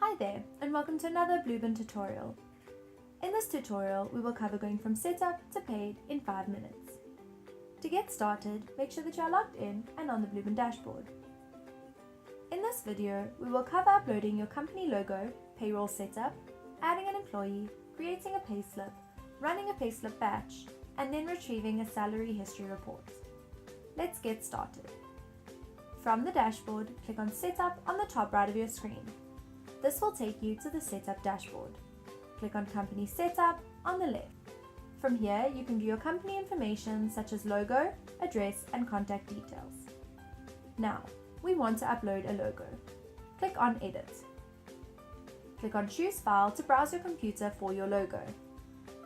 Hi there, and welcome to another BluuBin tutorial. In this tutorial, we will cover going from setup to paid in 5 minutes. To get started, make sure that you are logged in and on the BluuBin dashboard. In this video, we will cover uploading your company logo, payroll setup, adding an employee, creating a payslip, running a payslip batch, and then retrieving a salary history report. Let's get started. From the dashboard, click on Setup on the top right of your screen. This will take you to the Setup dashboard. Click on Company Setup on the left. From here, you can view your company information such as logo, address, and contact details. Now, we want to upload a logo. Click on Edit. Click on Choose File to browse your computer for your logo.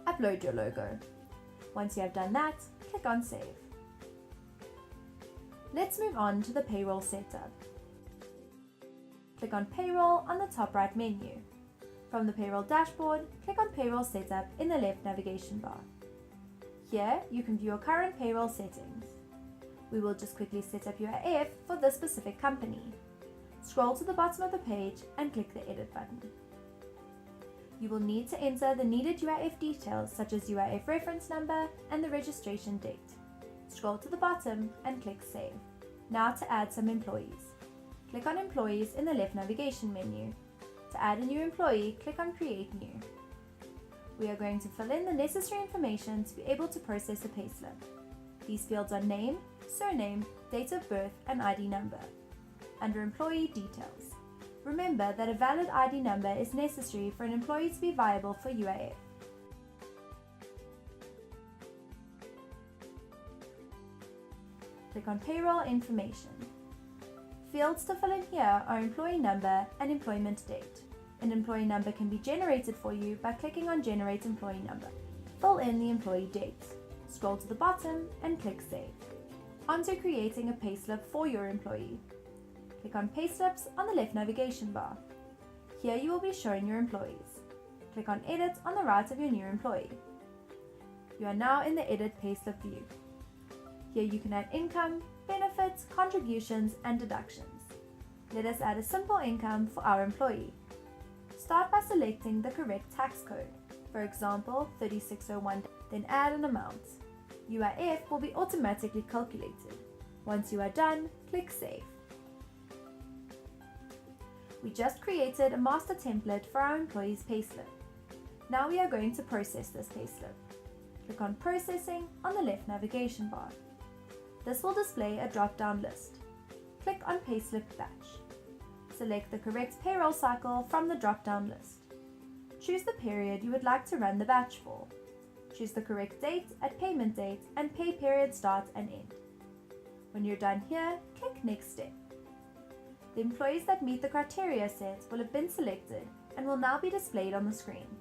Upload your logo. Once you have done that, click on Save. Let's move on to the payroll setup. Click on Payroll on the top right menu. From the payroll dashboard, click on Payroll Setup in the left navigation bar. Here, you can view your current payroll settings. We will just quickly set up UIF for this specific company. Scroll to the bottom of the page and click the Edit button. You will need to enter the needed UIF details such as UIF reference number and the registration date. Scroll to the bottom and click Save. Now to add some employees. Click on Employees in the left navigation menu. To add a new employee, click on Create New. We are going to fill in the necessary information to be able to process a payslip. These fields are name, surname, date of birth, and ID number. Under Employee Details, remember that a valid ID number is necessary for an employee to be viable for UIF. Click on Payroll Information. Fields to fill in here are employee number and employment date. An employee number can be generated for you by clicking on Generate Employee Number. Fill in the employee date. Scroll to the bottom and click Save. On to creating a payslip for your employee. Click on Payslips on the left navigation bar. Here you will be shown your employees. Click on Edit on the right of your new employee. You are now in the Edit Payslip view. Here you can add income, benefits, contributions, and deductions. Let us add a simple income for our employee. Start by selecting the correct tax code, for example 3601, then add an amount. UIF will be automatically calculated. Once you are done, click Save. We just created a master template for our employee's payslip. Now we are going to process this payslip. Click on Processing on the left navigation bar. This will display a drop-down list. Click on Payslip Batch. Select the correct payroll cycle from the drop-down list. Choose the period you would like to run the batch for. Choose the correct date at payment date and pay period start and end. When you're done here, click Next Step. The employees that meet the criteria set will have been selected and will now be displayed on the screen.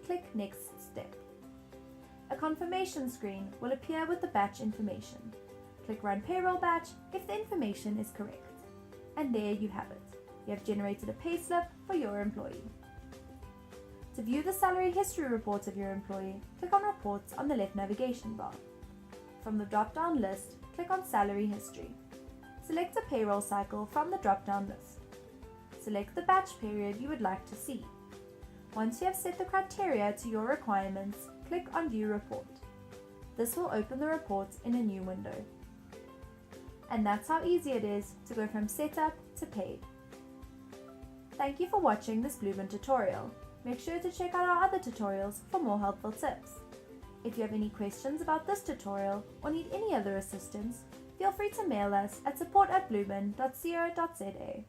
Click Next Step. A confirmation screen will appear with the batch information. Click Run Payroll Batch if the information is correct. And there you have it. You have generated a payslip for your employee. To view the salary history report of your employee, click on Reports on the left navigation bar. From the drop-down list, click on Salary History. Select a payroll cycle from the drop-down list. Select the batch period you would like to see. Once you have set the criteria to your requirements, click on View Report. This will open the report in a new window. And that's how easy it is to go from setup to paid. Thank you for watching this BluuBin tutorial. Make sure to check out our other tutorials for more helpful tips. If you have any questions about this tutorial or need any other assistance, feel free to mail us at support@bluubin.co.za.